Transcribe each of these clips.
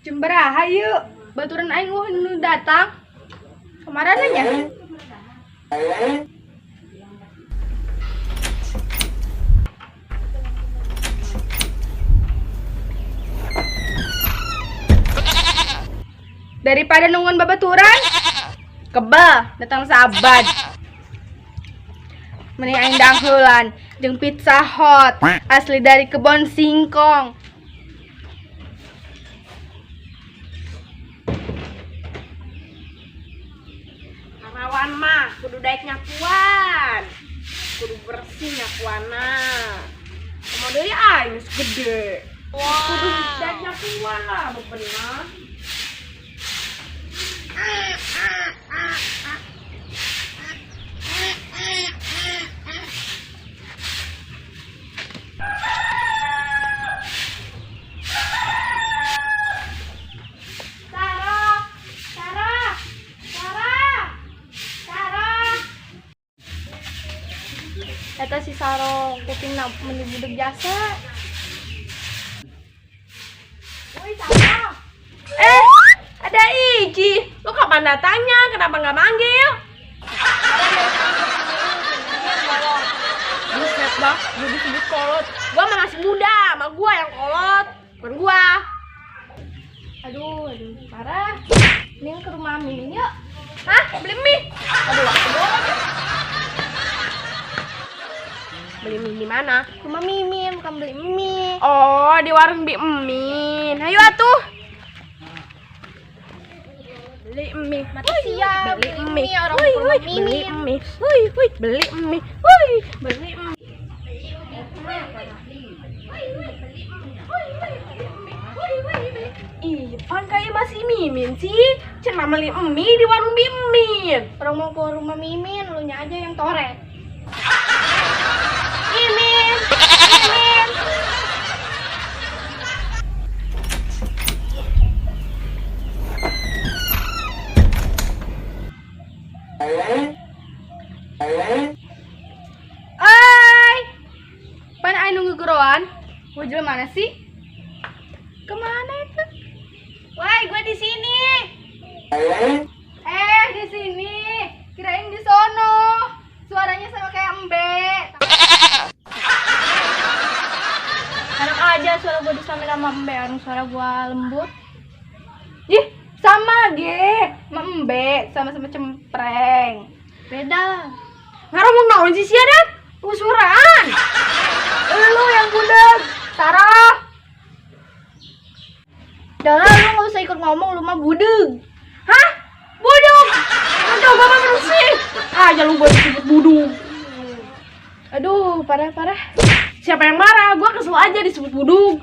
Cemberaha yuk, baturan aing nu datang. Kemarin aja. Daripada nungguin babaturan, kebal datang sahabat. Mending aing danghulan jeung Pizza Hut asli dari kebon singkong. Karawan mah kudu daek nyakuan, kudu bersih nyakuana. Mau deui aing geus gede. Kudu daek nyakuan lah bebenah. Eta si Saro kupingna meni budeg jasa. Woi Saro. Ada Iji. Lu kapan datangnya? Kenapa nggak manggil? Buset bang, gue disebut kolot. Gua mah masih muda, sama gua yang kolot, bukan gua. Aduh, parah. Ini ke rumah Mimin yuk. Hah? Beli mie? Aduh, aku doang. Beli mie di mana? Rumah Mimin, bukan beli mie. Oh, di warung Bi Mimin. Ayo atuh. Beli mie, mati siap. Beli mie, orang rumah Mimin. Beli mie. Beli mie. Beli mie. Ih, pan kayak masih Mimin sih. Cuma beli mie di warung Bi Mimin. Orang mau ke rumah Mimin, lu nya aja yang torek. Mimin. Oi, pan ai nunggu geroan? Mau jual mana sih? Kemana itu? Woi, gue di sini. Di sini. Kirain di sono. Suaranya sama kayak embe. Enak aja suara gue disamain sama embe, orang suara gue lembut. Ih, sama ge, sama embe, sama-sama cempreng. Beda. Ngomong naon sih dan? Usuran. Lu yang budeg, Sarah. Dahlah lu nggak usah ikut ngomong, lu mah budeg. Hah? Budeg? Aduh, bapak bersih. Aja lu gue disebut budeg. Aduh, parah. Siapa yang marah? Gua kesel aja disebut budug.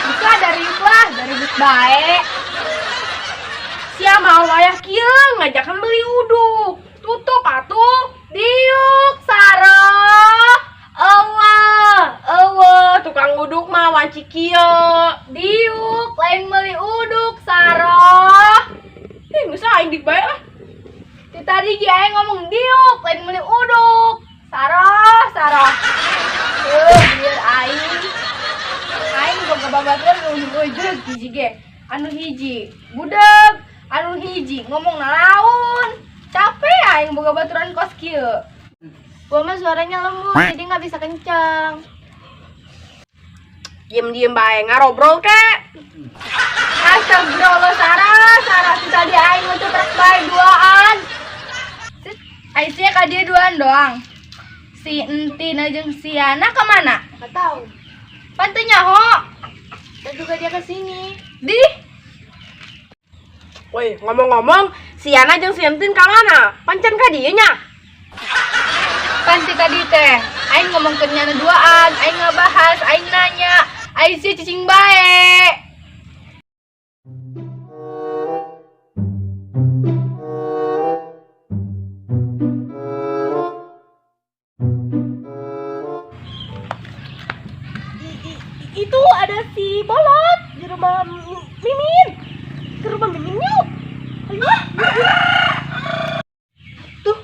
Bisa dari bus baik. Sia mau ayah kieu ngajakan beli uduk. Tutup atuh. Diuk sarah. Tukang uduk mah wanci kieu. Diuk lain meuli uduk sarah. Bisa aing dik bae lah. Ti tadi ge aing ngomong diuk lain meuli uduk. Sarah. Biar aing boga babaturan nu beujeuh hiji ge. Anu hiji budak, anu hiji ngomong nalaun. Capek aing boga baturan kos kieu. Gua mah suaranya lembut jadi nggak bisa kencang. Diem bae ngarobrol kek. Astagfirullah Sarah si tadi aing ngecuprak bae duaan. Aing sih ka dia duaan doang. Si Entina jeung si Yana kemana? Nggak tahu. Pantu nyaho. Dan juga dia kesini. Di? Woi, ngomong-ngomong, si Yana jeung si Entin ka mana? Pancen ka dieu nya? Panti tadi teh, aing ngomong ke Yana duaan, aing ngebahas, aing nanya, aing sih cicing bae. Itu ada si Bolot di rumah Mimin. Ke rumah Mimin yuk. Ayo. Tuh,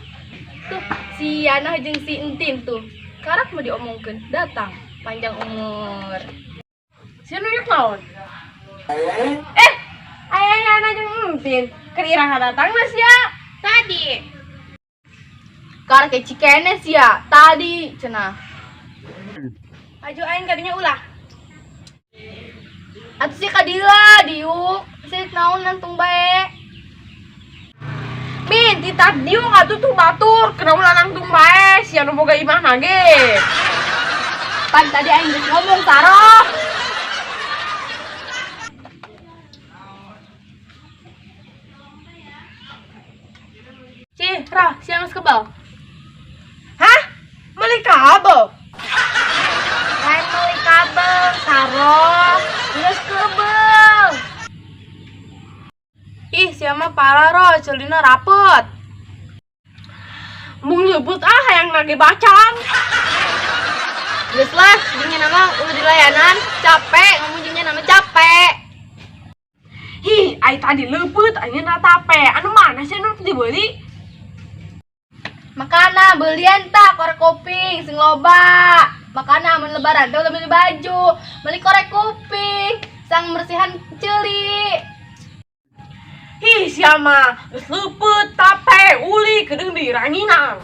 si Yana jeung si Entin tuh. Karak mau diomongkeun, datang panjang umur. Si Nuyuk naon? Aya Yana jeung Entin. Keur iraha datang geus ya? Tadi. Karak ke Cikenes ya? Tadi cenah. Aju aing kadinya ulah. Atuh si kadila diuk, si naon lantung bae. Min, titah diuk atuh tuh batur, kenapa lanang bae, si anu boga imah nage. Pan tadi aing geus ngomong Sarah. Rah, si geus kebal. Hah? Meuli kabel? Lain meuli kabel, Sarah. Geus kebel. Ih, sia mah parah roh, celina rapet. Mung nyebut hayang nage bacang. Geus lah, jeung nama ulah di layanan, capek, ngomong jeung nama capek. Hi, ai tadi leupeut, ayeuna tape. Anu mana sih anu dibeli? Makana belian tak korek kuping sing loba. Makana mun lebaran teh ulah beli baju, beli korek kuping, sang bersihan ceuli. Hi, sia mah geus leupeut tape uli kedeung di ranginang.